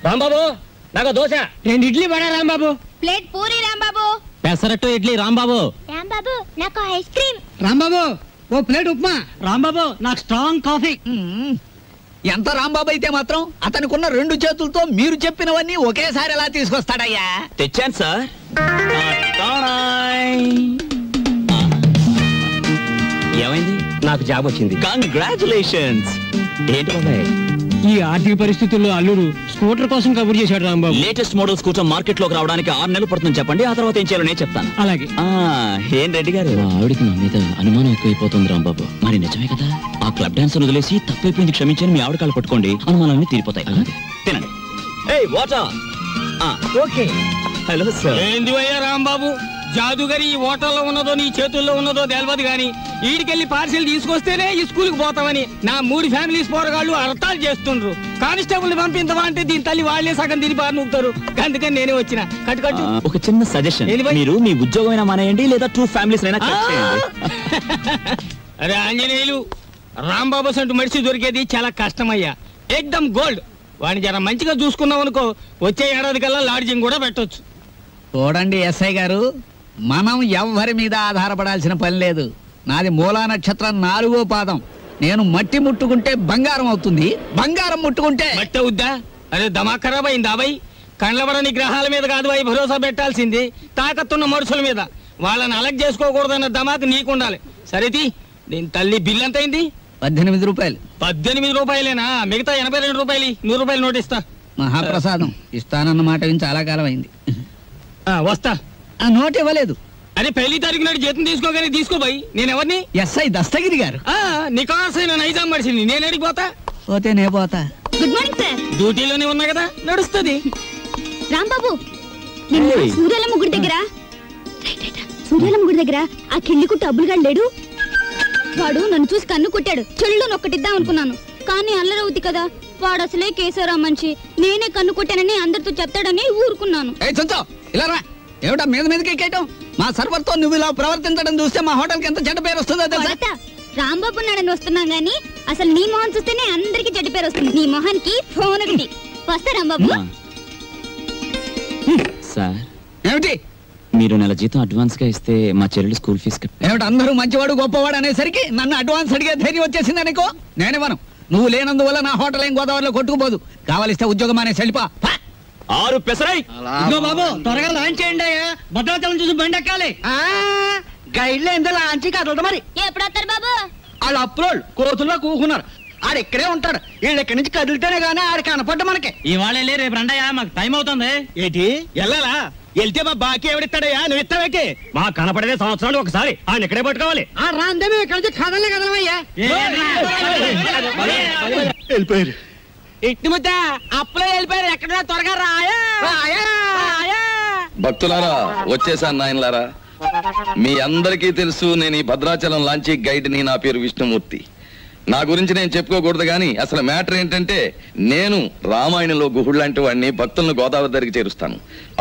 రాంబాబు నాకు దోశ, 2 ఇడ్లీ వడ రాంబాబు, ప్లేట్ పూరి రాంబాబు, పెసరట్టు ఇడ్లీ రాంబాబు, రాంబాబు నాకు ice cream Rambabu, ఓ plate upma Rambabu, నాకు స్ట్రాంగ్ కాఫీ. ఎంత రాంబాబు అయితే మాత్రం అతనికున్న 2 చేతులతో మీరు చెప్పినవన్నీ ఒకేసారి ఎలా తీసుకొస్తాడయ్యా? తెచ్చాను సార్. ఏమైంది? నాకు జాబ్ వచ్చింది. కంగ్రాచులేషన్స్. ఏంటి బాబాయ్, ఈ ఆర్థిక పరిస్థితుల్లో అల్లుడు స్కూటర్ కోసం కబుర్ చేశాడు Rambabu. Latest model scooter market లోకి రావడానికి 6 నెలలు పడుతుంది చెప్పండి, ఆ తర్వాత ఏం చేయాలో నేను చెప్తాను. అలాగే. ఏం రెడ్డి గారు, ఆవిడికి నా మీద అనుమానం ఎక్కువైపోతుంది రాంబాబు. మరి నిజమే కదా, ఆ క్లబ్ డాన్స్ వదిలేసి తప్పైపోయింది క్షమించని మీ ఆవిడ కాళ్ళు పట్టుకోండి, అనుమానాలన్నీ తీరిపోతాయి. తినండి. ఏయ్ వాటర్. ఓకే. Hello sir. ఏంది అయ్యా రాంబాబు, జాదుగరి ఈ హోటల్లో ఉన్నదో నీ చేతుల్లో ఉన్నదో తెలియదు గాని ఈడికెళ్ళి పార్సిల్ తీసుకొస్తేనే ఈ స్కూల్కి పోతామని నా 3 ఫ్యామిలీస్ పోరగాళ్ళు అర్థాలు చేస్తుండ్రు. కానిస్టేబుల్ పంపించవా అంటే దీని తల్లి వాళ్లే సగం తిని బారి నూపుతారు. అందుకని నేనే వచ్చిన. కట్టు. ఒక చిన్న సజెషన్, మీరు మీ ఉద్యోగమైనా మానేయండి లేదా 2 ఫ్యామిలీస్ అయినా కట్ చేయండి. అరే ఆంజనేయులు, రాంబాబు సంటూ మనిషి దొరికేది చాలా కష్టమయ్యా. ఏకదమ్ గోల్డ్. వాడిని జర మంచిగా చూసుకున్నాం అనుకో, వచ్చే ఏడాది కల్లా లాడ్జింగ్ కూడా పెట్టొచ్చు. చూడండి ఎస్ఐ గారు, మనం ఎవ్వరి మీద ఆధారపడాల్సిన పని లేదు. నాది మూలా నక్షత్రం 4వ పాదం. నేను మట్టి ముట్టుకుంటే బంగారం అవుతుంది, బంగారం ముట్టుకుంటే మట్టి అవుద్దా? అరే దమా ఖరాబ్ అయిందా అబ్బాయి? కండ్లబడని గ్రహాల మీద కాదు అవి భరోసా పెట్టాల్సింది, తాకత్తున్న మనుషుల మీద. వాళ్ళని అలగ్ చేసుకోకూడదన్న దమాకు నీకుండాలి. సరేది, దీని తల్లి బిల్ ఎంత అయింది? 18 రూపాయలు. 18 రూపాయలేనా? మిగతా 82 రూపాయలు. 100 రూపాయలు నోట్ ఇస్తా. మహాప్రసాదం. ఇస్తానన్న మాట విని చాలా కాలం అయింది. వస్తా. ఆ నోట్ ఇవ్వలేదు. అరే 1 తారీఖు నాడు జీతం తీసుకోగానే తీసుకోబాయి. నేను ఎవరిని? ఎస్ఐ దస్తగిరి గారు. నికాసైన నైజాం మనిషిని. నేను అడిగిపోతా. పోతే నే పోతా. Good morning sir. డ్యూటీలోనే ఉన్నా కదా, నడుస్తుంది. రాంబాబు, సూర్యాలమ్మ గుడి దగ్గర ఆ కిళ్ళికు డబ్బులుగా లేడు. వాడు నన్ను చూసి కన్ను కొట్టాడు. చెల్లు నొక్కటిద్దాం అనుకున్నాను, కానీ అల్లరవుద్ది కదా. వాడు అసలే కేశవరావు మనిషి. నేనే కన్ను కొట్టానని అందరితో చెప్తాడని ఊరుకున్నాను. ఏమిటా మీద మీదకి ఎక్కేయటం? మా సర్వర్ తో నువ్వు ఇలా ప్రవర్తించడం చూస్తే మా హోటల్ కి ఎంత చెడ్డ పేరు వస్తుందో తెలుసా? రాంబాబు నాడని వస్తున్నాం గానీ అసలు నీ మొహం చూస్తేనే అందరికి చెడ్డ పేరు వస్తుంది. నీ మొహానికి ఫోన్ ఒకటి. వస్తా రాంబాబు. సార్, ఏమిటి? మీరు నెల జీతం అడ్వాన్స్ గా ఇస్తే మా చెల్లెలు స్కూల్ ఫీజు ఏమిటి? అందరూ మంచివాడు గొప్పవాడు అనేసరికి నన్ను అడ్వాన్స్ అడిగే ధైర్యం వచ్చేసింది అనుకో. నేనేమను, నువ్వు లేనందువల్ల నా హోటల్ ఏం గోదావరిలో కొట్టుకుపోదు. కావాలిస్తే ఉద్యోగం అనే వెళ్ళిపో. 6 పెసరై. బాబు త్వరగా లాంచ్ చేయండి. భద్రాచలం చూసి బండి ఎక్కాలి. గైడ్లో ఎంత లాంచి కదలదు. మరి ఎప్పుడు వస్తారు బాబు? వాళ్ళు అప్రోల్ కోతుల్లో కూకున్నారు. ఆడు ఇక్కడే ఉంటాడు. వీళ్ళు ఇక్కడి నుంచి కదిలితేనే గానీ ఆడు కనపడ్డ మనకి. ఇవాళ వెళ్ళి రేపు రండయ్యా, మాకు టైం అవుతుంది. ఏంటి వెళ్ళాలా? వెళ్తే మా బాకీ ఎవడిస్తాడయ్యా? నువ్వు ఇస్తావేకి? మా కనపడేదే సంవత్సరాలు ఒకసారి. ఆయన ఇక్కడే పట్టుకోవాలి. రాందే మేము ఇక్కడ నుంచి కదలే కదలమయ్యా. వెళ్ళిపోయారు. ఇట్టి ముద్ద అప్పులే వెళ్ళిపోయారు. ఎక్కడ త్వరగా రాయా. భక్తులారా, వచ్చేసాను నాయనలారా. మీ అందరికీ తెలుసు, నేను ఈ భద్రాచలం లాంచీ గైడ్ని. నా పేరు విష్ణుమూర్తి. నా గురించి నేను చెప్పుకోకూడదు కానీ అసలు మ్యాటర్ ఏంటంటే, నేను రామాయణంలో గుహుడు లాంటి వాడిని. భక్తులను గోదావరి దగ్గరికి చేరుస్తాను.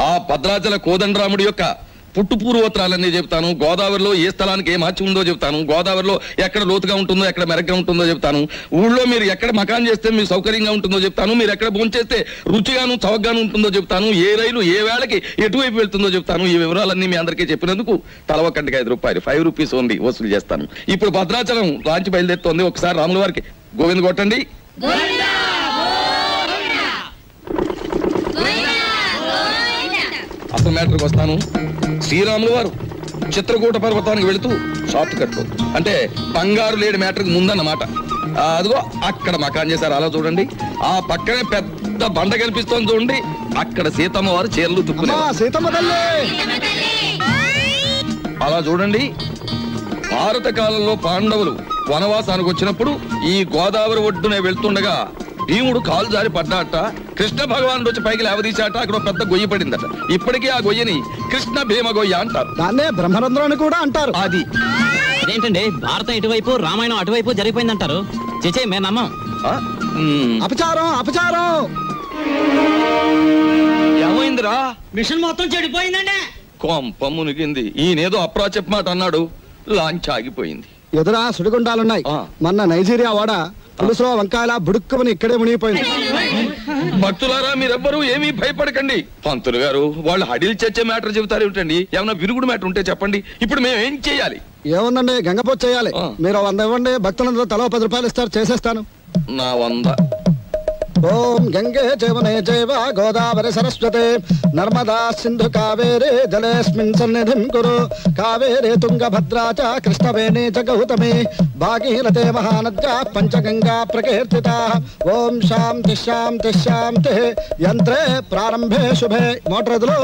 ఆ భద్రాచల కోదండరాముడి యొక్క పుట్టు పూర్వోత్తరాలన్నీ చెప్తాను. గోదావరిలో ఏ స్థలానికి ఏ మహత్యం ఉందో చెప్తాను. గోదావరిలో ఎక్కడ లోతుగా ఉంటుందో, ఎక్కడ మెరగ్గా ఉంటుందో చెప్తాను. ఊళ్ళో మీరు ఎక్కడ మకాన్ చేస్తే మీకు సౌకర్యంగా ఉంటుందో చెప్తాను. మీరు ఎక్కడ భోంచేస్తే రుచిగాను చవకగాను ఉంటుందో చెప్తాను. ఏ రైలు ఏ వేళకి ఎటువైపు వెళ్తుందో చెప్తాను. ఈ వివరాలన్నీ మీ అందరికీ చెప్పినందుకు తల ఒక్కటికి 5 రూపాయలు, 5 రూపీస్ ఓన్లీ వసూలు చేస్తాను. ఇప్పుడు భద్రాచలం లాంచి బయలుదేరుతోంది. ఒకసారి రాముల వారికి గోవింద కొట్టండి. అసలు మ్యాటర్కి వస్తాను. శ్రీరాములు వారు చిత్రకూట పర్వతానికి వెళుతూ షార్ట్ కట్ లో, అంటే బంగారు లేడి మ్యాటర్కి ముందన్నమాట. అదిగో అక్కడ మకాన్ చేశారు. అలా చూడండి. ఆ పక్కనే పెద్ద బండ కనిపిస్తోంది చూడండి. అక్కడ సీతమ్మ వారు చీరలు తుక్కునేవారు. అలా చూడండి. భారత కాలంలో పాండవులు వనవాసానికి వచ్చినప్పుడు ఈ గోదావరి ఒడ్డునే వెళ్తుండగా భీముడు కాలు జారి పడ్డాట. కృష్ణ భగవానుడు వచ్చి పైకి లేవదీశాట. అక్కడ పెద్ద గొయ్యి పడిందట. ఇప్పటికీ ఆ గొయ్యని కృష్ణ భీమ గొయ్య అంటారు. దాన్నే బ్రహ్మరంధ్రం అని కూడా అంటారు. అది అదేంటండి, భారతం ఇటువైపు రామాయణం అటువైపు జరిగిపోయిందంటారు. చేచే మేము నమ్మం. అపచారం అపచారం. ఏమైందిరా? మిషన్ మొత్తం చెడిపోయిందండి. కొంప మునిగింది. ఈయనేదో అప్రాచప్ మాట అన్నాడు. లాంచ్ ఆగిపోయింది. ఎదురా సుడిగుండాలున్నాయి. మొన్న నైజీరియా వాడ పులుసులో వంకాయల బుడుక్కుమని ఇక్కడే మునిగిపోయింది. భక్తులారా మీరెవ్వరూ ఏమీ భయపడకండి. పంతులు గారు వాళ్ళు హడిల్ చచ్చే మ్యాటర్ చెబుతారు ఏమిటండి? ఏమన్నా విరుగుడు మ్యాటర్ ఉంటే చెప్పండి. ఇప్పుడు మేము ఏం చేయాలి? ఏముందండి, గంగపోత చేయాలి. మీరు 100 ఇవ్వండి, భక్తులందరూ తలో 10 రూపాయలు ఇస్తారు, చేసేస్తాను. నా 100. ఓం గంగే జవనే జైవ గోదావరి సరస్వతే నర్మదా సింధు కావేరే జలేస్మిన్ సన్నిధిం కురు కావేరే తుంగభద్రా చ కృష్ణవేణి చ గౌతమి భాగీరథే మహానద్యా పంచగంగా ప్రకీర్తితా. ఓం శాంతి శాంతి శాంతి. యంత్రే ప్రారంభే శుభే. మోటార్ ఎదులు.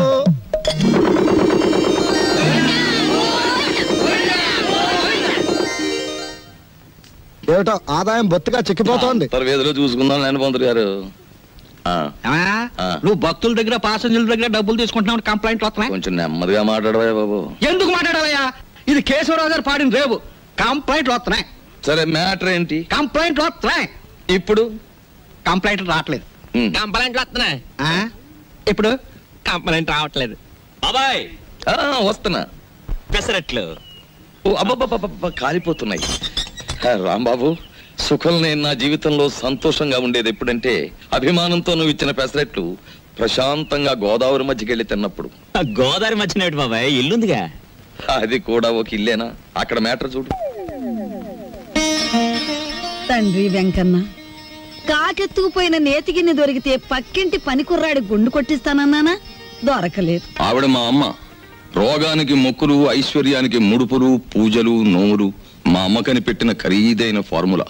ఏమిటో ఆదాయం బొత్తిగా చిక్కిపోతోంది. వేదిలో చూసుకుందాం నేను పంతులు గారు. నువ్వు భక్తుల దగ్గర పాసెంజర్ల దగ్గర డబ్బులు తీసుకుంటున్నావు, కంప్లైంట్లు వస్తున్నాయి. కొంచెం నెమ్మదిగా మాట్లాడవా బాబు. ఎందుకు మాట్లాడాలయ్యా? ఇది కేశవరావు గారు పాడిన రేవు. కంప్లైంట్లు వస్తున్నాయి. సరే మ్యాటర్ ఏంటి? కంప్లైంట్లు వస్తున్నాయి. ఇప్పుడు కంప్లైంట్లు రావట్లేదు. కంప్లైంట్లు వస్తున్నాయి. ఇప్పుడు కంప్లైంట్ రావట్లేదు. బాబాయ్ వస్తున్నా. పెసరట్లు. ఓ అబ్బబ్బబ్బ కాలిపోతున్నాయి. రాంబాబు, సుఖం నేను నా జీవితంలో సంతోషంగా ఉండేది ఎప్పుడంటే అభిమానంతో నువ్వు ఇచ్చిన పెసరెట్లు ప్రశాంతంగా గోదావరి మధ్యకి వెళ్ళి తిన్నప్పుడు. గోదావరి మధ్యనేటి బాబాయ్, ఇల్లుందిగా. అది కూడా ఒక ఇల్లేనా? అక్కడ మ్యాటర్ చూడు. తండ్రి వెంకన్న, కాకెత్తుకుపోయిన నేతిగిన్ని దొరికితే పక్కింటి పని కుర్రాడి గుండు కొట్టిస్తానన్నానా? దొరకలేదు. ఆవిడ మా అమ్మ. రోగానికి మొక్కులు, ఐశ్వర్యానికి ముడుపులు, పూజలు, నోములు మా అమ్మకని పెట్టిన ఖరీదైన ఫార్ములా.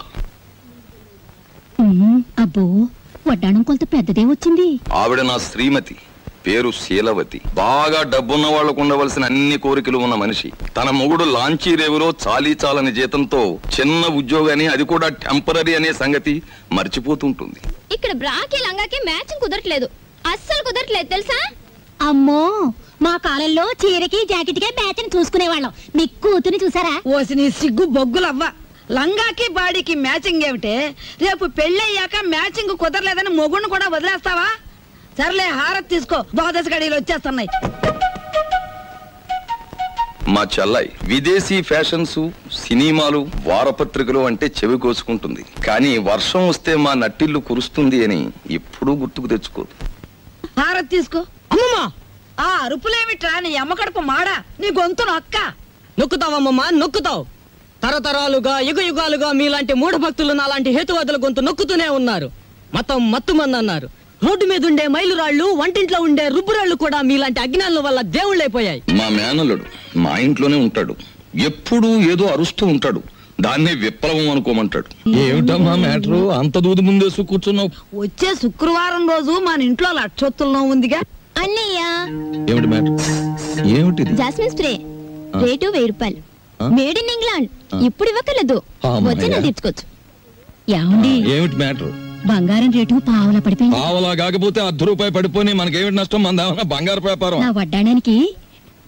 అబ్బో, వడ్డాణం కొంత పెద్దదే వచ్చింది. ఆవిడ నా శ్రీమతి, పేరు శీలవతి. బాగా డబ్బున్న వాళ్లకు ఉండవలసిన అన్ని కోరికలు ఉన్న మనిషి. తన మొగుడు లాంచీ రేవులో చాలీ చాలని జీతంతో చిన్న ఉద్యోగాన్ని, అది కూడా టెంపరరీ అనే సంగతి మర్చిపోతుంటుంది. ఇక్కడ బ్రాకి లంగాకి మ్యాచింగ్ కుదరట్లేదు, అస్సలు కుదరట్లేదు తెలుసా? అమ్మో, మా కాలంలో చీరకి జాకెట్కే మ్యాచింగ్ చూసుకునేవాళ్ళం. మీ కూతుని చూసారా? ఓసి నీ సిగ్గు బొగ్గులవ్వ. లంగాకి బాడీకి మ్యాచింగ్ ఏమిటే? రేపు పెళ్ళయ్యాక మ్యాచింగ్ కుదరలేదని మొగుడిని కూడా వదిలేస్తావా? సర్లే, హారత్ తీసుకో, ద్వాదశ గడియలు వచ్చేస్తున్నాయి. మా చెల్లాయి విదేశీ ఫ్యాషన్స్, సినిమాలు, వారపత్రికలు అంటే చెవి కోసుకుంటుంది. కానీ వర్షం వస్తే మా నట్టిల్లు కురుస్తుంది అని ఎప్పుడూ గుర్తుకు తెచ్చుకోదు. హారత్ తీసుకో. అమ్మమ్మా, ఆ అరుపులేమిట్రా? నీ అమ్మ కడుపు మాడా, నీ గొంతు నొక్క. నొక్కుతావమ్మమ్మా, నొక్కుతావు. తరతరాలుగా యుగ యుగాలుగా మీలాంటి మూఢ భక్తులు నాలాంటి హేతువాదుల గొంతు నొక్కుతూనే ఉన్నారు. మతం మత్తుమంది అన్నారు. రోడ్డు మీద ఉండే మైలురాళ్లు, వంటింట్లో ఉండే రుబ్బురాళ్లు కూడా మీలాంటి అజ్ఞానుల వల్ల దేవుళ్ళైపోయాయి. మా మేనల్లుడు మా ఇంట్లోనే ఉంటాడు. ఎప్పుడూ ఏదో అరుస్తూ ఉంటాడు. దాన్నే విప్లవం అనుకోమంటాడు. ఏమిటమ్మా మ్యాటరు? అంత దూది ముందేసు కూర్చున్నావు. వచ్చే శుక్రవారం రోజు మన ఇంట్లో లక్షొత్తుల్లో ఉందిగా. అన్నయ్య, ఏమిటి మ్యాటర్? ఏమిటిది? జాస్మిన్ స్ప్రే రేటు 1000 రూపాయలు. Made in England. ఇప్పుడు ఇవ్వకలేదు, వచ్చి నేను తీర్చుకోవచ్చు. ఏమండి, ఏమిటి మ్యాటర్? బంగారం రేటు పావలా పడిపోయింది. పావలా కాకపోతే ₹10 పడిపోయి మనకేమిటి నష్టం? మన బంగారు వ్యాపారం. నా వడ్డాడానికి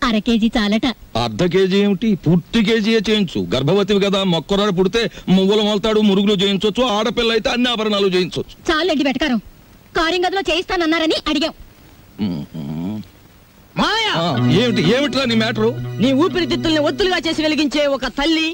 1/2 కేజీ చాలట. ½ కేజీ ఏమిటి? పూర్తి కేజీయే చేయించు. గర్భవతివి కదా, మొక్కరాడు పుడితే మువ్వలు మొలతాడు, మురుగులు చేయించవచ్చు. ఆడపిల్ల అయితే అన్ని ఆభరణాలు చేయించవచ్చు. చాలండి వెటకారం. కార్యంగదిలో చేయిస్తానన్నారని అడిగాం. మాయా, ఏమిట్రా నీ మ్యాటరు? నీ ఊపిరితిత్తుల్ని ఒత్తులుగా చేసి వెలిగించే ఒక తల్లి,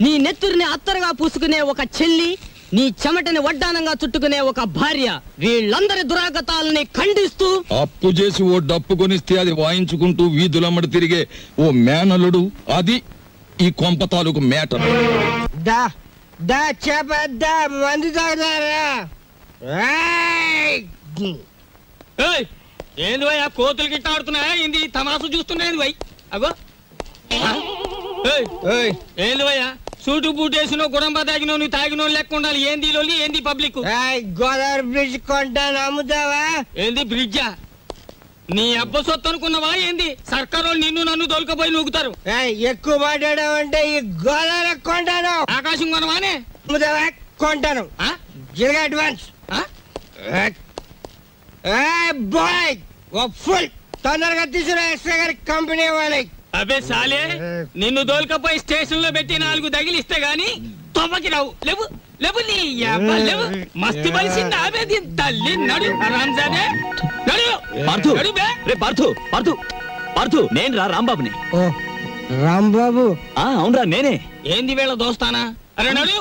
నీ నెత్తురిని అత్తరుగా పూసుకునే ఒక చెల్లి, నీ చెమటని వడ్డానంగా చుట్టుకునే ఒక భార్య, వీళ్ళందరి దురాగతాలని ఖండిస్తూ అప్పు చేసి ఓ డప్పు కొనిస్తే అది వాయించుకుంటూ వీధులమ్మడి తిరిగే ఓ మేనలుడు, అది ఈ కొంప తాలూకు మ్యాటర్. మందు తాగుతారా? ఏంది వై ఆ కోతులు గిట్ట ఆడుతున్నాయా? ఏంది తమాసు చూస్తున్నాయి వై? అగో ఏంది వయ్యా, సూటు బూటేసినో గుడంబ తాగినో నువ్వు తాగినో లెక్క ఉండాలి. ఏంది లోని, ఏంది పబ్లిక్? గోదావరి బ్రిడ్జ్ కొంటాను, అమ్ముతావా? ఏంది బ్రిడ్జా? నీ అబ్బ సొత్తు అనుకున్నావా ఏంది? సర్కారు నిన్ను నన్ను దొలకపోయి నూగుతారు. ఎక్కువ మాట్లాడావంటే ఈ గోదావరి కొంటాను. ఆకాశం కొనవానే? అమ్ముతావా? కొంటాను. అడ్వాన్స్ బాయ్ ఫుల్ తొందరగా తీసుకురా ఎక్స్ట్రా గారి కంపెనీ వాళ్ళకి. అబే సాలే, నిన్ను దోల్కపోయి స్టేషన్ లో పెట్టి 4 తగిలిస్తే గాని తొమ్మకి రావు. లేవు లేవు, నీ అబ్బ లేవు. మస్తు బలిసింది ఆమె దీని తల్లి. నడు రాంజానే, నడు నడు బే. రే పార్థు, పార్థు, పార్థు, నేను రా రాంబాబుని. రాంబాబు? అవునరా నేనే. ఏంది వీళ్ళ దోస్తానా? అరే నడు.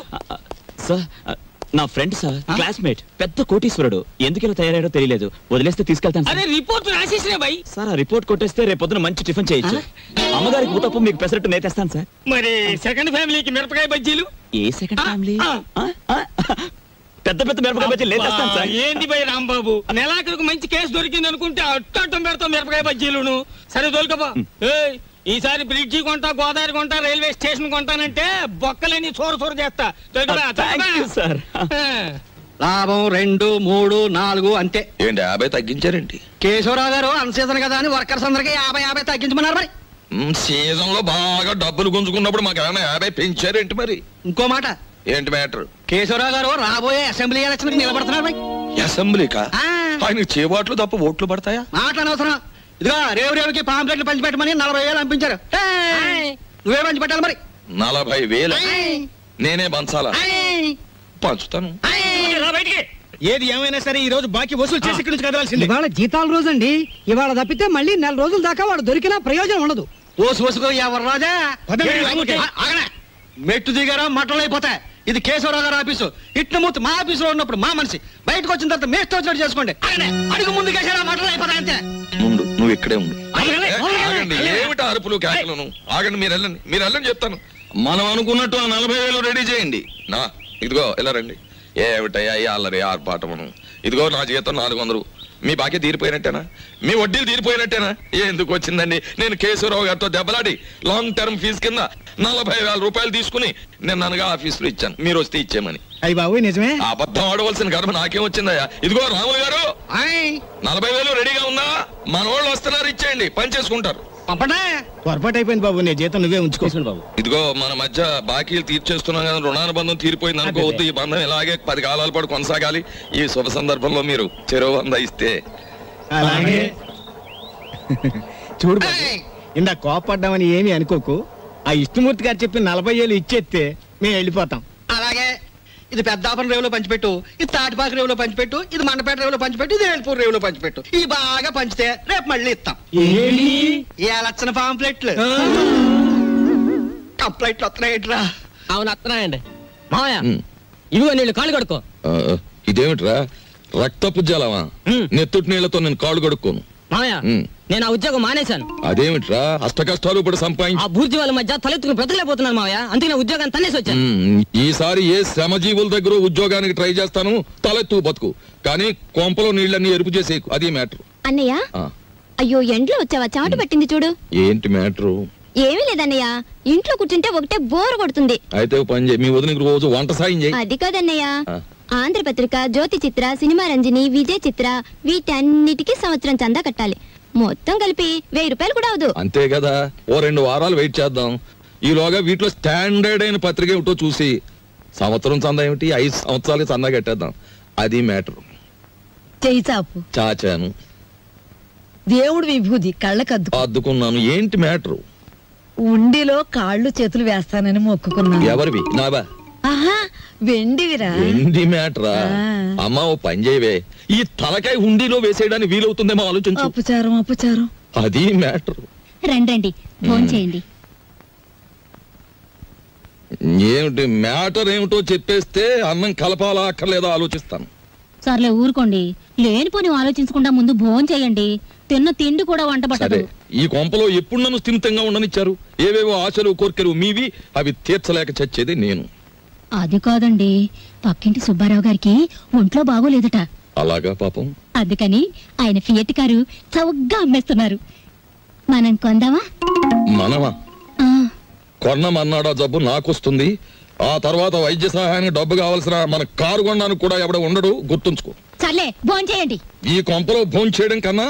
నా ఫ్రెండ్ సార్, క్లాస్మేట్, పెద్ద కోటీశ్వరుడు. ఎందుకు ఇలా తయారయ్యాడో తెలియలేదు. వదిలేస్తే తీసుకెళ్తాను అరే రిపోర్ట్ రాసేసినా భయ్. సార్ ఆ రిపోర్ట్ కొట్టేస్తే రేపు పొద్దున మంచి టిఫిన్ చేయొచ్చు. అమ్మగారికి ఊతప్పు, మీకు పెసరట్టు నేతేస్తాను సార్. మరి సెకండ్ ఫ్యామిలీకి మిరపకాయ బజ్జీలు? ఏ సెకండ్ ఫ్యామిలీ? పెద్ద పెద్ద మిరపకాయ బజ్జీలు నేతేస్తాను సార్. ఏంది భయ్ రాంబాబు, నెలాఖరుకు మంచి కేసు దొరికింది అనుకుంటే అట్టం పెడతాం మిరపకాయ బజ్జీలును. సరే దొరకబా. ఈసారి బ్రిడ్జి కొంటా, గోదావరి కొంటా, రైల్వే స్టేషన్ కొంటానంటే బొక్కలేని చోర చేస్తా. సార్ లాభం 2, 3, 4 అంతే. ఏంటి 50 తగ్గించారేంటి? కేశవరావు గారు అన్సీజన్ కదా అని వర్కర్స్ అందరికి 50 తగ్గించమన్నారు. మరి సీజన్ లో బాగా డబ్బులు గుంజుకున్నప్పుడు మాకు ఏమైనా 50 పెంచారేంటి? మరి ఇంకో మాట. ఏంటి మ్యాటర్? కేశవరావు గారు రాబోయే అసెంబ్లీ ఎలక్షన్ నిలబడుతున్నారు. అసెంబ్లీకా? ఆయనకి చేబాట్లు తప్ప ఓట్లు పడతాయా? మాట అనవసరం. ఇదిగో రేవుకి పాంప్లెట్లు పంచిపెట్టమని 40,000 పంపించారు. నువ్వే పంచిపెట్టాలి. మరి 40,000 నేనే పంచాలా? పంచుతాను. ఏది ఏమైనా సరే ఈ రోజు బాకీ వసూలు చేసి ఇక్కడి నుంచి కదలాల్సింది. ఇవాళ జీతాల రోజు అండి. ఇవాళ తప్పితే మళ్ళీ 4 రోజుల దాకా వాడు దొరికినా ప్రయోజనం ఉండదు. ఓసుకో ఎవరు రాజా. మెట్టు దిగారా మట్టలు అయిపోతాయి. ఇది కేశవరావు గారు ఆఫీసు. ఇట్ల మూర్తి మా ఆఫీసులో ఉన్నప్పుడు మా మనిషి, బయటకు వచ్చిన తర్వాత మేస్తో వచ్చినట్టు చేసుకోండి. అడుగు ముందు కేసారా మట్టలు అయిపోతాయి అంతే. ముందు నువ్వు ఇక్కడే ఉండు. ఆగండి, ఏమిటి అరుపులు కేకలను? ఆగండి, మీరు వెళ్ళండి చెప్తాను. మనం అనుకున్నట్టు 40,000 రెడీ చేయండి. నా ఇదిగో ఇలా రండి. ఏమిటయ్యా ఈ అల్లరి ఆర్పాటమును? ఇదిగో నా జీతం 400. మీ బాకీ తీరిపోయినట్టేనా? మీ వడ్డీలు తీరిపోయినట్టేనా? ఎందుకు వచ్చిందండి? నేను కేశవరావు గారితో దెబ్బలాడి లాంగ్ టర్మ్ ఫీజు కింద 40,000 రూపాయలు తీసుకుని నేను అనగా ఆఫీసులో ఇచ్చాను. మీరు వస్తే ఇచ్చేమని. అయ్యి బాబు నిజమే. అబద్ధం ఆడవలసిన కర్మ నాకేం వచ్చిందయ్యా? ఇదిగో రాములు గారు, 40,000 రెడీగా ఉందా? మన వాళ్ళు వస్తున్నారు, ఇచ్చేయండి, పని చేసుకుంటారు. పొరపాటు అయిపోయింది బాబు. నీ జీతం నువ్వే ఉంచుకోవాలి బాబు. ఇదిగో మన మధ్య బాకీలు తీర్చేస్తున్నాం కదా, రుణానుబంధం తీరిపోయింది అనుకోవద్దు. ఈ బంధం ఇలాగే 10 కాలాల పాటు కొనసాగాలి. ఈ శుభ సందర్భంలో మీరు చెరువు 100 ఇస్తే. అలాగే చూడు బాబు, ఇందా కోపడ్డామని ఏమీ అనుకోకు. ఆ ఇష్టమూర్తి గారు చెప్పి 40,000 ఇచ్చేస్తే మేము వెళ్ళిపోతాం. అలాగే. ఇది పెద్దాపురం రేవులో పంచిపెట్టు, ఇది తాటిపాక రేవులో పంచిపెట్టు, ఇది మండపేట రేవులో పంచిపెట్టు, ఇది ఏడుపూర్ రేవులో పంచిపెట్టు. ఈ బాగా పంచితే రేపు మళ్ళీ ఇస్తాం. ఈ లక్షణ పాంప్లెట్లు కంప్లైంట్లు వస్తున్నాయిట్రా. అవును వస్తున్నాయండి. మావయ్య ఇదిగో నీళ్ళు కాళ్ళు కడుక్కో. ఇదేమిట్రా రక్తపు జలమా? నెత్తుటి నీళ్లతో నేను కాళ్ళు కడుక్కోను. మావయ్య నేను ఆ ఉద్యోగం మానేశాను. అదేమిట్రా అష్ట కష్టాలు ఇప్పుడు సంపాదించి ఆ బూర్జీ వాళ్ళ మధ్య తలెత్తుకుని బ్రతకలేకపోతున్నాను మావయ్య. అందుకే నా ఉద్యోగాన్ని తన్నేసి వచ్చాను. ఈసారి ఏ శ్రమజీవుల దగ్గర ఉద్యోగానికి ట్రై చేస్తాను, తలెత్తు బతుకు. కానీ కొంపలో నీళ్ళన్నీ ఎరుపు చేసేకు. అది మ్యాటర్. అన్నయ్య అయ్యో ఎండ్లో వచ్చావా? చెమట పట్టింది చూడు. ఏంటి మ్యాటరు? ఏమీ లేదన్నయ్య, ఇంట్లో కూర్చుంటే ఒకటే బోర్ కొడుతుంది. అయితే పని చేయి, మీ వదినకి రోజు వంట సాయం చేయి. అది కాదన్నయ్య, ఆంధ్రపత్రిక, జ్యోతి చిత్ర, సినిమా రంజని, విజయ్ చిత్ర వీటన్నిటికీ సంవత్సరం చందా కట్టాలి. మొత్తం కలిపి 1000 రూపాయలు కూడా అవదు. అంతే కదా, ఓ 2 వారాలు వెయిట్ చేద్దాం. ఈలోగా వీటిలో స్టాండర్డ్ అయిన పత్రిక ఏమిటో చూసి సంవత్సరం చందా ఏమిటి 5 సంవత్సరాలకి చందా కట్టేద్దాం. అది మ్యాటర్. చెయ్యి చాపు. చాచాను. దేవుడు విభూది కళ్ళకద్దు అద్దుకున్నాను. ఏంటి మ్యాటర్? ఉండిలో కాళ్ళు చేతులు వేస్తానని మొక్కుకున్నాను. ఎవరివి? నావా? ఆహా, వెండివిరా. వెండి మ్యాటరా? అమ్మా ఓ పని చేయవే, ఈ తలకాయ హుండీలో వేసేయడానికి వీలవుతుందేమో ఆలోచించు. అపచారం. అది మ్యాటర్. రండి ఫోన్ చేయండి. ఏమిటి మ్యాటర్ ఏమిటో చెప్పేస్తే అన్నం కలపాలా అక్కర్లేదా ఆలోచిస్తాను. సర్లే ఊరుకోండి, లేనిపోని ఆలోచించకుండా ముందు భోజనం చేయండి. తిన్న తిండి కూడా వంట పట్టదు. ఈ కొంపలో ఎప్పుడు నన్ను స్థిమితంగా ఉండనిచ్చారు? ఏవేవో ఆశలు కోర్కెలు మీవి, అవి తీర్చలేక చచ్చేది నేను. అది కాదండి, పక్కింటి సుబ్బారావు గారికి ఒంట్లో బాగోలేదట. అలాగా పాపం. అందుకని ఆయన ఫియట్ కారు చౌకగా అమ్మేస్తున్నారు. మనం కొందామా? మనమా? కొన్నమన్నాడా జబ్బు నాకొస్తుంది. ఆ తర్వాత వైద్య సహాయానికి డబ్బు కావాల్సిన మన కారు కొనడానికి కూడా ఎవడ ఉండడు, గుర్తుంచుకో. సర్లే భోజనం చేయండి. ఈ కొంపలో భోజనం చేయడం కన్నా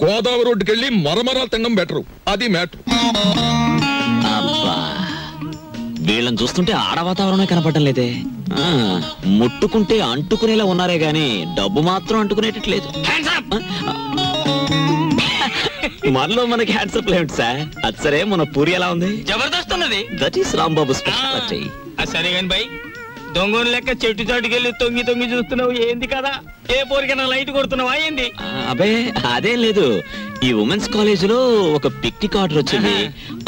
గోదావరి రోడ్డుకి వెళ్ళి మరమరాలు తినడం బెటరు. అది మ్యాటర్. వీళ్ళని చూస్తుంటే ఆడ వాతావరణమే కనపడడం లేదే. ముట్టుకుంటే అంటుకునేలా ఉన్నారే గాని డబ్బు మాత్రం అంటుకునేటట్లేదు. మనలో మనకి హ్యాండ్సప్ లేవుంది సార్. అది సరే, మన పూరి ఎలా ఉంది? జబర్దస్త్ ఉన్నది. That is Rambabu speciality. సరే గాని బై, దొంగను లెక్క చెట్టు చాటుకెళ్ళి తొంగి తొంగి చూస్తున్నావు ఏంది కదా? ఏ పోరికైనా లైట్ కొడుతున్నావా ఏంది? అబే అదేం లేదు, ఈ ఉమెన్స్ కాలేజ్ లో ఒక పిక్నిక్ ఆర్డర్ వచ్చింది.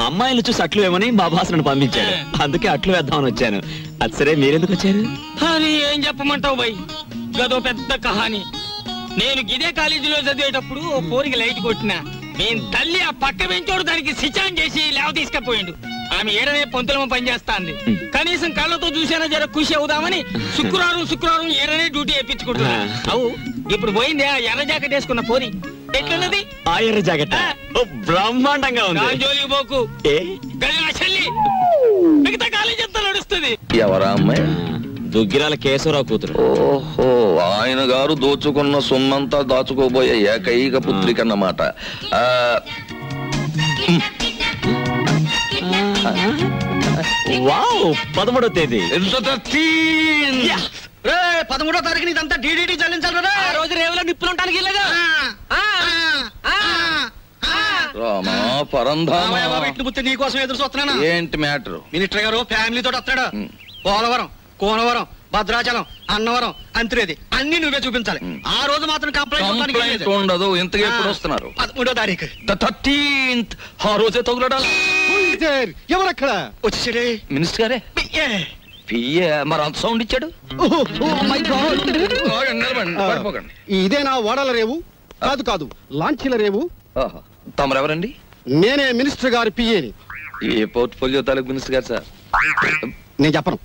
అమ్మాయిలు చూసి అట్లు వేమని మా బాసను పంపించాడు, అందుకే అట్లు వేద్దామని వచ్చాను. అది సరే, మీరెందుకు వచ్చారు? అని ఏం చెప్పమంటావు బై, గదో పెద్ద కహాని. నేను ఇదే కాలేజీలో చదివేటప్పుడు ఓ పోరికి లైట్ కొట్టినా, నేను తల్లి ఆ పక్క పెంచోడు దానికి సిచాన్ చేసి లేవ తీసుకపోయిండు. ఆమె ఏడనే పొంతులమ పనిచేస్తాంది. కనీసం కళ్ళతో చూసేనా జర ఖుషి అవుదామని శుక్రవారం ఏడనే డ్యూటీ వేయించుకుంటున్నా. అవు ఇప్పుడు పోయింది ఆ ఎర్ర జాకెట్ వేసుకున్న పోరి. ఎట్లున్నది ఆ ఎర్ర జాకెట్? బ్రహ్మాండంగా ఉంది. జోలికి పోకు, మిగతా కాలేజ్ ఎంత నడుస్తుంది. ఎవరా అమ్మాయి? దుగ్గిరాల కేశవరావు కూతురు. ఓహో, ఆయన గారు దోచుకున్న సొమ్మంతా దాచుకోబోయే ఏకైక పుత్రిక అన్నమాట. వావ్, 13వ తేదీ. 13వ తారీఖుని ఇదంతా డీడీటీ చెల్లించాలి. ఆ రోజు రేవులో నిప్పులుంటానికి వెళ్ళగా రామా పరంధామా, నీకోసం ఎదురు చూస్తున్నాను. ఏంటి మ్యాటర్? మినిస్టర్ గారు ఫ్యామిలీతో వస్తాడు. పోలవరం, కోనవరం, భద్రాచలం, అన్నవరం, అంతరేది అన్ని నువ్వే చూపించాలి. ఆ రోజు మాత్రం కంప్లైంట్ ఉండదు. ఇంతగా ఎప్పుడు వస్తున్నారు? 13వ తారీఖు. 13th. ఆ రోజే తగులడాలి. ఎవరక్కడ వచ్చేసాడే? మినిస్టర్ గారే. పియ్యే మరి అంత సౌండ్ ఇచ్చాడు. పడిపోకండి. ఇదేనా ఓడల రేవు? కాదు కాదు, లాంచీల రేవు. తమరెవరండి? నేనే మినిస్టర్ గారి పిఏని. ఏ పోర్ట్ఫోలియో తాలూకు మినిస్టర్ గారు సార్? నేను చెప్పను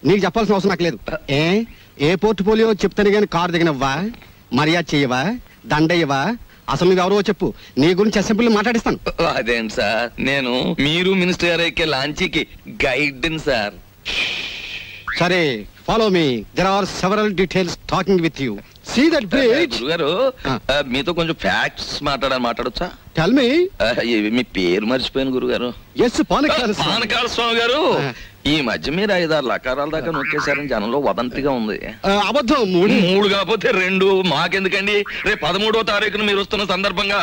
నీకు చెప్పాల్సిన అవసరం నాకు లేదు. ఏ పోర్ట్ఫోలియో చెప్తాను గాని కారు దిగనవ్వా, మర్యాద చెయ్యవా, దండయ్యవా? అసలు నువ్వెవరో చెప్పు, నీ గురించి అసెంబ్లీ మాట్లాడిస్తాను. అదేంటి సార్, నేను మీరు మినిస్టర్ గారు ఎక్కే లాంచీకి గైడ్ సార్. సరే, follow me. There are several details talking with you. See that bridge. గురుగారు, మీతో కొంచెం ఫ్యాక్ట్స్ మాట్లాడొచ్చా? Tell me. మీ పేరు మర్చిపోయాను గురుగారు. ఎస్, పానకాల స్వామి గారు. ఈ మధ్య మీరు 5-6 లకారాల దాకా నొక్కేశారని జనంలో వదంతిగా ఉంది. అబద్ధం. 3 కాకపోతే 2. మాకెందుకండి? రేపు 13వ తారీఖున మీరు వస్తున్న సందర్భంగా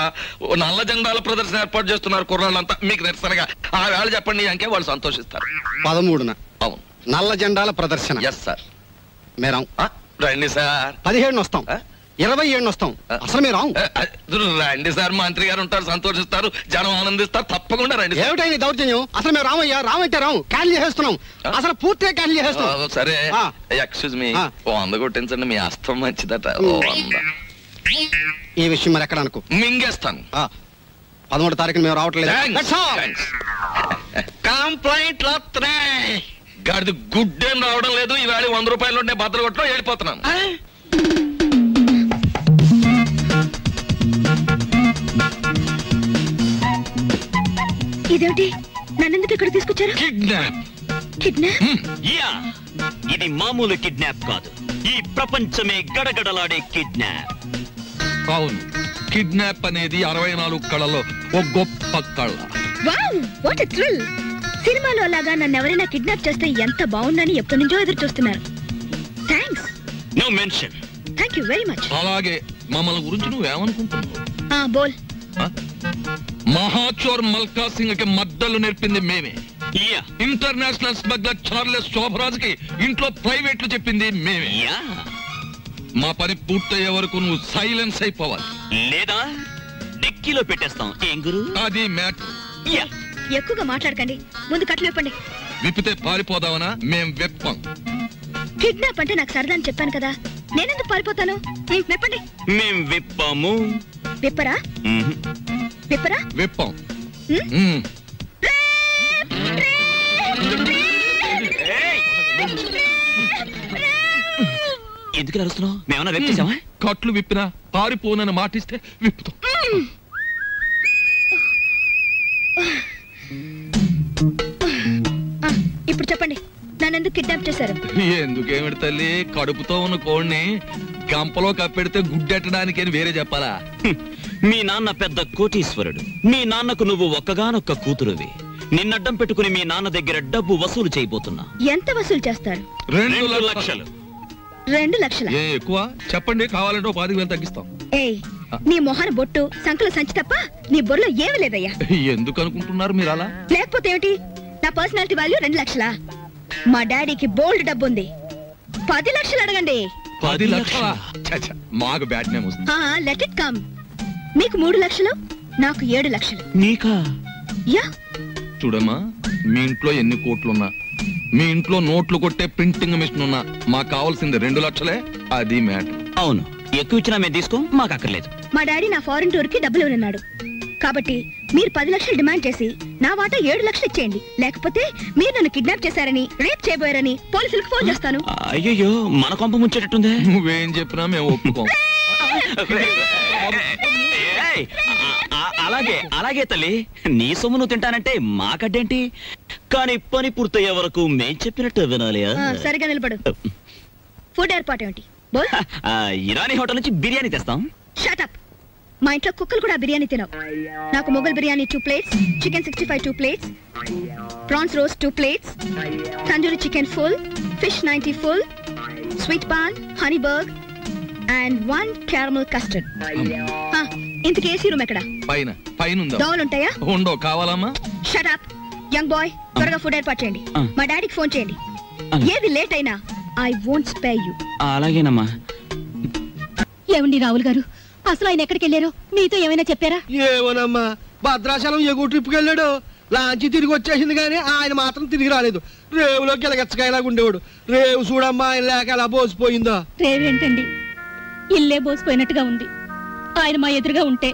నల్ల జెండాల ప్రదర్శన ఏర్పాటు చేస్తున్నారు కుర్రాళ్ళంతా. మీకు నిరసనగా ఆ వేళ చెప్పండి అంకే వాళ్ళు సంతోషిస్తారు. 13న? అవును, నల్ల జెండాల ప్రదర్శన. Yes sir. మేరం రండి సార్. 17 వస్తాం, 27 వస్తాం. అసలు మీరు రండి సార్, మంత్రి గారు ఉంటారు, సంతోషిస్తారు, జనం ఆనందిస్తారు. తప్పకుండా రండి. ఏమిటైంది దౌర్జన్యం? అసలు మేము రామంటే రాము, క్యాన్సిల్ చేసేస్తున్నాం. అసలు పూర్తిగా క్యాన్సిల్ చేసేస్తున్నాం. సరే, ఎక్స్క్యూజ్ మీ, 100 కొట్టించండి, మీ అస్తం మంచిదట. 100. ఈ విషయం మరి ఎక్కడ అనుకో, మింగేస్తాను. 13వ తారీఖున మేము రావట్లేదు. కంప్లైంట్ గాడిది గుడ్ ఏం రావడం లేదు. ఈవేళ 100 రూపాయలు ఉంటే భద్ర కొట్టడం వెళ్ళిపోతున్నాను. ఇదేమిటి? నన్నెందుకు ఇక్కడ తీసుకొచ్చారు? ఇది మామూలు కిడ్నాప్ కాదు, ఈ ప్రపంచమే గడగడలాడే కిడ్నాప్. అవును, కిడ్నాప్ అనేది 64 కళలో ఒక గొప్ప కళ. Wow, what a thrill! సినిమాలో లాగా నన్ను ఎవరైనా కిడ్నాప్ చేస్తే ఎంత బాగుందని ఎప్పటి నుంచో ఎదురు చూస్తున్నారు. Thanks. No mention. Thank you very much. అలాగే మమ్మల్ని గురించి నువ్వేమనుకుంటున్నావు? బోల్. మహాచోర్ మల్కా సింగ్ కి మద్దలు నేర్పింది మేమే. ఇంటర్నేషనల్ స్మగ్లర్ చార్లెస్ శోభరాజ్ కి ఇంట్లో ప్రైవేట్లు చెప్పింది మేమే. మా పని పూర్తయ్యే వరకు నువ్వు సైలెన్స్ అయిపోవాలి, లేదా డిక్కీలో పెట్టేస్తాం. ఏం గురు? అది మ్యాటర్. ఎక్కువగా మాట్లాడకండి, ముందు కట్లు విప్పండి. విప్పితే పారిపోదావనా? మేం విప్పం. కిడ్నాప్ అంటే నాకు సరదా అని చెప్పాను కదా, నేనెందుకు పారిపోతాను? విప్పండి. మేం విప్పాము. విప్పరా? విప్పరా? విప్పం. ఎందుకు అరుస్తున్నావు? మేమన్నా విప్పేసామా? కట్లు విప్పినా పారిపోనని మాటిస్తే విప్పుతాం. ఇప్పుడు చెప్పండి, నన్నెందుకు కిడ్నాప్ చేశారు? ఎందుకేమిటి తల్లి, కడుపుతో ఉన్న కోడిని గంపలో కప్పెడితే గుడ్డెట్టడానికి అని వేరే చెప్పాలా? మీ నాన్న పెద్ద కోటీశ్వరుడు, మీ నాన్నకు నువ్వు ఒక్కగానొక్క కూతురువి. నిన్నడ్డం పెట్టుకుని మీ నాన్న దగ్గర డబ్బు వసూలు చేయబోతున్నా. ఎంత వసూలు చేస్తారు? 2 లక్షలు. 2 లక్షల? ఎక్కువ చెప్పండి, కావాలంటే 10,000 తగ్గిస్తాం. ఏయ్, నీ మొహన బొట్టు, సంకల సంచి తప్ప నీ బొర్రలో ఏమీ లేదయ్యా. ఎందుకు అనుకుంటున్నారు మీరు అలా? లేకపోతే ఏమిటి? నా పర్సనాలిటీ వాల్యూ 2 లక్షలా? మా డాడీకి బోల్డ్ డబ్బు ఉంది. 10 లక్షలు అడగండి. 10 లక్షలా? మాకు బ్యాడ్ నేమ్ వస్తుంది. Let it come. మీకు 3 లక్షలు, నాకు 7 లక్షలు. నీకా? యా. చూడమ్మా, మీ ఇంట్లో ఎన్ని కోట్లున్నా, మీ ఇంట్లో నోట్లు కొట్టే ప్రింటింగ్ మిషన్ ఉన్నా, మాకు కావాల్సింది 2 లక్షలే. అది మ్యాటర్. అవును, ఎక్కువ ఇచ్చినా మేము తీసుకో, మాకు అక్కర్లేదు. మా డాడీ నా ఫారెన్ టూర్ కి డబ్బులు ఉన్నాడు కాబట్టి మీరు 10 లక్షలు డిమాండ్ చేసి నా వాటా 7 లక్షలు ఇచ్చేయండి. లేకపోతే మీరు నన్ను కిడ్నాప్ చేశారని, రేప్ చేయబోయారని పోలీసులకు ఫోన్ చేస్తాను. అయ్యో, మన కొంప ముంచేటట్టుందే. నువ్వేం చెప్పినా మేము ఒప్పుకోం. అలాగే తల్లి, నీ సొమ్ము నువ్వు తింటానంటే మాకడ్డేంటి? కానీ పని పూర్తయ్యే వరకు మేం చెప్పినట్టు వినాలి. సరిగా నిలబడు. ఫుడ్ ఏర్పాటు ఏమిటి? ఇరానీ హోటల్ నుంచి బిర్యానీ తెస్తాం. Shut up. మా ఇంట్లో కుక్కలు కూడా బిర్యానీ తినవు. నాకు Mughal biryani 2 plates, chicken 65 2 plates, prawns roast 2 plates, tandoori chicken full, fish 90 full, sweet paan, honey బర్గ్ అండ్ 1 క్యారమల్ కస్టర్డ్. ఇంతకీ ఏసీ రూమ్ ఎక్కడ? పైన దోవలు ఉంటాయా? ఉండవు. కావాలమ్మా? Shut up. యంగ్ బాయ్, త్వరగా ఫుడ్ ఏర్పాటు చేయండి. మా డాడీకి ఫోన్ చేయండి. ఏది లేట్ అయినా ఐ వోంట్ స్పేర్ యు. అలాగేనమ్మా. ఏమండి రావుల్ గారు, అసలు ఆయన ఎక్కడికి వెళ్ళారు? మీతో ఏమైనా చెప్పారా? ఏమోనమ్మా, భద్రాచలం ఎగువ ట్రిప్కి వెళ్ళాడు. లాంచి తిరిగి వచ్చేసింది కానీ ఆయన మాత్రం తిరిగి రాలేదు. రేవులో గిలగచ్చకాయలాగా ఉండేవాడు. రేవు చూడమ్మా, ఆయన లేక ఎలా బోసిపోయిందో. రేవేంటండి, ఇల్లే బోసిపోయినట్టుగా ఉంది. ఆయన మా ఎదురుగా ఉంటే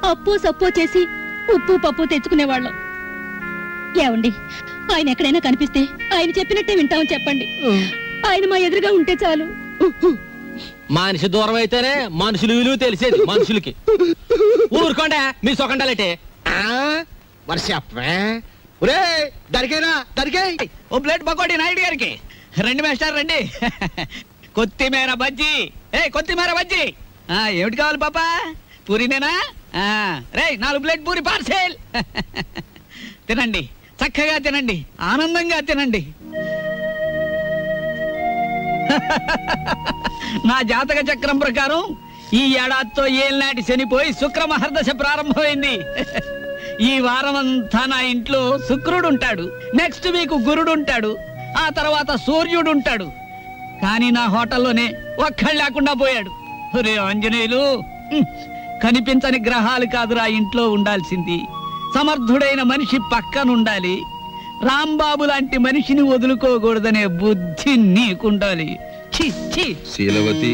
అప్పు సప్పు చేసి ఉప్పు పప్పు తెచ్చుకునేవాళ్ళం. ఏమండి, ఆయన ఎక్కడైనా కనిపిస్తే ఆయన చెప్పినట్టే వింటామని చెప్పండి. ఆయన మా ఎదురుగా ఉంటే చాలు. మనిషి దూరం అయితేనే మనుషులు విలువ తెలిసేది మనుషులకి. ఊరుకోండా మీ సొకండాలంటే. మరి చెప్పే. దరికేనా దరికే. ఓ ప్లేట్ పకోడీ నాయుడు గారికి. రండి మేస్టర్ రండి. కొత్తిమీర బజ్జీ. కొత్తిమీర బజ్జీ. ఏమిటి కావాలి పాపా? పూరినేనా? రే 4 ప్లేట్ పూరి పార్సెల్. తినండి, చక్కగా తినండి, ఆనందంగా తినండి. నా జాతక చక్రం ప్రకారం ఈ ఏడాదితో ఏళ్ళనాటి శనిపోయి శుక్ర మహర్దశ ప్రారంభమైంది. ఈ వారం అంతా నా ఇంట్లో శుక్రుడు ఉంటాడు, నెక్స్ట్ వీక్ గురుడు ఉంటాడు, ఆ తర్వాత సూర్యుడు ఉంటాడు. కానీ నా హోటల్లోనే ఒక్కళ్ళు లేకుండా పోయాడు. రే ఆంజనేయులు, కనిపించని గ్రహాలు కాదురా ఇంట్లో ఉండాల్సింది. సమర్థుడైన మనిషి పక్కనుండాలి. రాంబాబు లాంటి మనిషిని వదులుకోకూడదనే బుద్ధి నీకుండాలి. శీలవతి,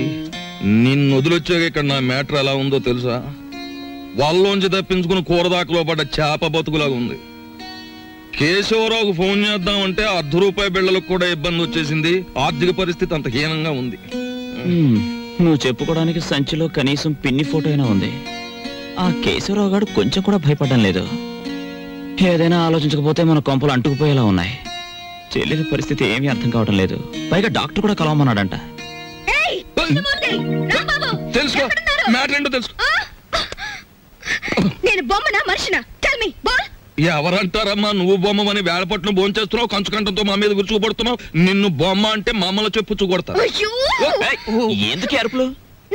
నిన్ను వదిలొచ్చాక ఇక్కడ నా మ్యాటర్ ఎలా ఉందో తెలుసా? వాళ్ళలోంచి తప్పించుకుని కూరదాకలో పడ్డ చేప బతుకులాగా ఉంది. కేశవరావుకు ఫోన్ చేద్దామంటే ₹1 బిళ్ళలకు కూడా ఇబ్బంది వచ్చేసింది. ఆర్థిక పరిస్థితి అంత హీనంగా ఉంది. నువ్వు చెప్పుకోవడానికి సంచిలో కనీసం పిన్ని ఫోటో అయినా ఉంది. ఆ కేశవరావు గారు కొంచెం కూడా భయపడడం లేదు. ఏదైనా ఆలోచించకపోతే మన కొంపలు అంటుకుపోయేలా ఉన్నాయి. చెల్లెలి పరిస్థితి ఏమీ అర్థం కావడం లేదు. పైగా డాక్టర్ కూడా కలవమన్నాడంట. నేను బొమ్మనా మనిషినా? Tell me ball. ఎవరంటారమ్మా నువ్వు బొమ్మని? వేళపట్నం భోంచేస్తున్నావు, కంచుకంఠంతో మా మీద విరుచుకుపడుతున్నావు. నిన్ను బొమ్మ అంటే మా అమ్మలో చెప్పు కొడతా. ఎందుకు అరుపులు?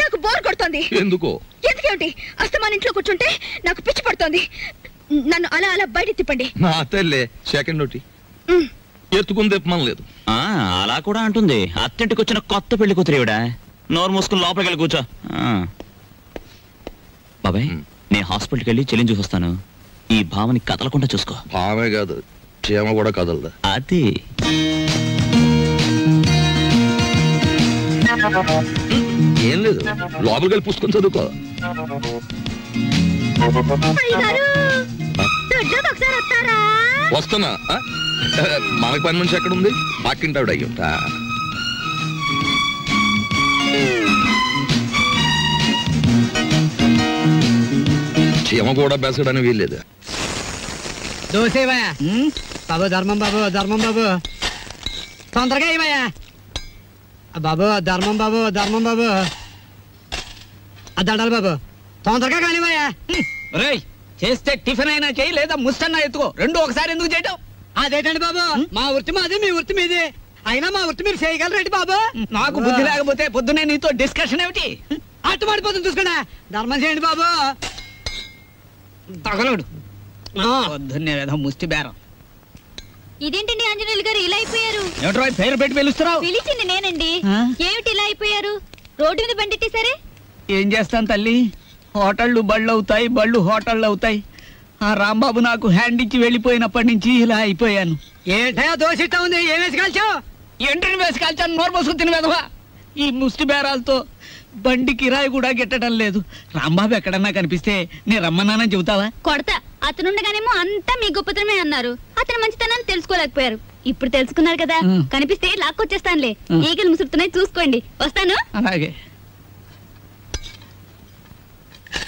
నాకు బోర్ కొడుతోంది. ఎందుకో? ఎందుకేమిటి? అస్తమాన్ ఇంట్లో కూర్చుంటే నాకు పిచ్చి పడుతోంది. నన్ను అలా అలా బయట తిప్పండి. నా తల్లే సెకండ్ ఒకటి ఎత్తుకుని తిప్పమనలేదు. అలా కూడా అంటుంది. అత్తింటికి వచ్చిన కొత్త పెళ్లి కూతురేవిడా. నోరు మూసుకుని లోపలికి వెళ్ళి కూర్చో. బాబాయ్, నేను హాస్పిటల్కి వెళ్ళి చెల్లిని చూస్తాను. ఈ భావని కదలకుండా చూసుకో. భావే కాదు, చీమ కూడా కదలదా. అది ఏం లేదు, లోపలికి వెళ్ళి పుస్తకం చదువుకో. వస్తున్నా. మనకు పని మనిషి ఎక్కడ ఉంది? పక్కింటావిడ అయ్యుంటా. చీమ కూడా బెసడని వీల్లేదు. దోసేవయ్యా బాబు, ధర్మం బాబు, ధర్మం బాబు, తొందరగా ఏమయ్యా బాబు, ధర్మం బాబు, ధర్మం బాబు, దండాలి బాబు, తొందరగా కానివయ్యా. రేయ్, చేస్తే టిఫిన్ అయినా చేయి, లేదా ముస్తన్నా ఎత్తుకో. రెండు ఒకసారి ఎందుకు చేయటం? అదేటండి బాబు, మా వృత్తి మాది, మీ వృత్తి మీది. అయినా మా వృత్తి మీరు చేయగలరండి బాబు. నాకు బుద్ధి లేకపోతే పొద్దునే నీతో డిస్కషన్ ఏమిటి? అట్టు పడిపోతుంది చూసుకోండి. ధర్మం చేయండి బాబు. తగలడు పొద్దున్నే ఏదో ముష్టి బేరం. ఇదేంటండి ఆంజనేయులు గారు ఇలా అయిపోయారు? ఏమిట్రా పేరు పెట్టి పిలుస్తున్నావు? పిలిచింది నేనండి. ఆ? ఏమిటి ఇలా అయిపోయారు? రోడ్డు మీద బండిట్టేసరే. ఏం చేస్తాను తల్లి, హోటళ్ళు బళ్ళు అవుతాయి, బళ్ళు హోటళ్ళు అవుతాయి. ఆ రాంబాబు నాకు హ్యాండ్ ఇచ్చి వెళ్ళిపోయినప్పటి నుంచి ఇలా అయిపోయాను. ఏంటయా దోషిస్తా ఉంది? ఏం వేసి కాల్చావు? ఎంట్రీని వేసి కాల్చాను, నోరు పోసుకుని తిని వెదవా. ఈ ముష్టి బేరాలతో బండి కిరాయి కూడా గిట్టడం లేదు. రాంబాబు ఎక్కడన్నా కనిపిస్తే నేను రమ్మన్నానని చెబుతావా? కొడతా. అతనుండగానేమో అంతా మీ గొప్పతనమే అన్నారు. అతను మంచితనాన్ని తెలుసుకోలేకపోయారు. ఇప్పుడు తెలుసుకున్నారు కదా, కనిపిస్తే లాక్కొచ్చేస్తానులే. ఈగలు ముసురుతున్నాయి, చూసుకోండి. వస్తాను. అలాగే.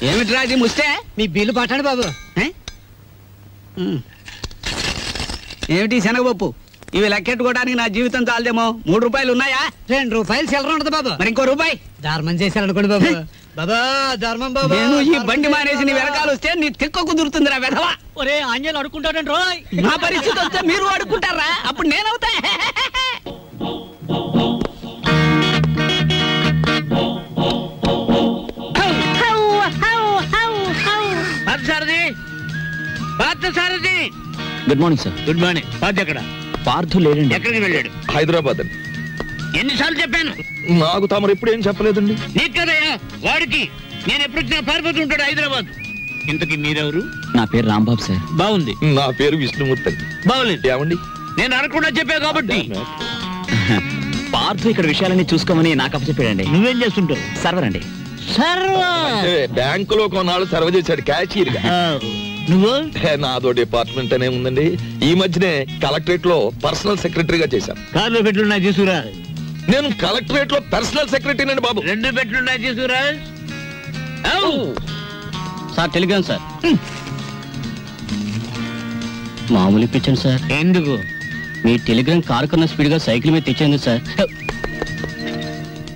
ఏమిట్రా ఇది ముస్తే? మీ బిల్లు పట్టండి బాబు. ఏమిటి శనగపప్పు? ఇవి లెక్కెట్టుకోవడానికి నా జీవితం చాలదేమో. 3 రూపాయలు ఉన్నాయా? 2 రూపాయలు చిల్లర ఉండదు బాబు. మరి ఇంకో రూపాయి ధర్మం చేశారనుకోండి బాబు. బాబా ధర్మం బాబు. నేను ఈ బండి మానేసి నీ వెనకాల వస్తే నీ తిక్క కుదురుతుందిరా వెధవా. ఒరే ఆంజనేయులు అడుకుంటాడండి రోయ్. నా పరిస్థితి వస్తే మీరు అడుక్కుంటారా? అప్పుడు నేనవుతా. Good morning sir. Good morning. Parth ఎక్కడ? పార్థు లేడండి. ఎక్కడికి వెళ్ళాడు? హైదరాబాద్ అండి. ఎన్నిసార్లు చెప్పాను? నాకు తమరు ఎప్పుడు ఏం చెప్పలేదండి. నీకు కదయ్యా వాడికి. నేను ఎప్పుడు వచ్చినా పారిపోతూ ఉంటాడు హైదరాబాద్. ఇంతకీ మీరెవరు? నా పేరు రాంబాబు సార్. బాగుంది. నా పేరు విష్ణుమూర్తి అండి. బాగులేదు. ఏమండి? నేను అనకుండా చెప్పా కాబట్టి. పార్థు ఇక్కడ విషయాలన్నీ చూసుకోమని నాకు అప్పచెప్పాడండి. నువ్వేం చేస్తుంటావు? సర్వర్ అండి. అంటే బ్యాంకులో కొన్నాళ్ళు సర్వ్ చేశాడు క్యాషియర్ గా. నువ్వు? నాదో డిపార్ట్మెంట్ అనే ఉందండి. ఈ మధ్యనే కలెక్టరేట్ లో పర్సనల్ సెక్రటరీగా చేశాను. కార్లో పెట్లున్నాయి తీసుకురా. నేను కలెక్టరేట్ లో పర్సనల్ సెక్రటరీ అండి బాబు. 2 పెట్లున్నాయి తీసుకురా. Sir Telegram sir. మామూలు ఇప్పించండి సార్. ఎందుకు? మీ టెలిగ్రామ్ కారు కన్నా స్పీడ్ గా సైకిల్ మీద తెచ్చేందుకు సార్.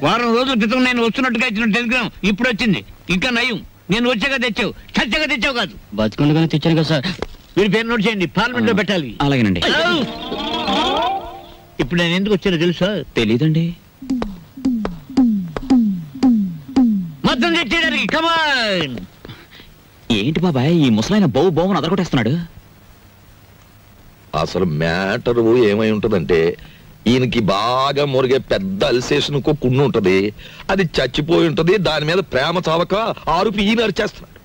వారం రోజుల క్రితం నేను వస్తున్నట్టుగా ఇచ్చిన టెలిగ్రామ్ ఇప్పుడు వచ్చింది. ఇంకా నయం, నేను వచ్చాక తెచ్చావు, చచ్చాక తెచ్చావు కాదు. బతికుండగానే తెచ్చాను కదా సార్. మీరు పేరు నోట్ చేయండి, పార్లమెంట్ లో పెట్టాలి. అలాగేనండి. ఇప్పుడు నేను ఎందుకు వచ్చానో తెలుసా? తెలీదండి. మొత్తం తెచ్చేయడానికి. కమాన్. ఏంటి బాబాయ్ ఈ ముసలాయన బౌ బౌని అదరగొట్టేస్తున్నాడు? అసలు మ్యాటర్ ఏమై ఉంటదంటే, ఈయనకి బాగా మురిగే పెద్ద అల్సేషన్ కుండు ఉంటది. అది చచ్చిపోయి ఉంటది. దాని మీద ప్రేమ చావక ఆరుపి ఈయన అరిచేస్తున్నాడు.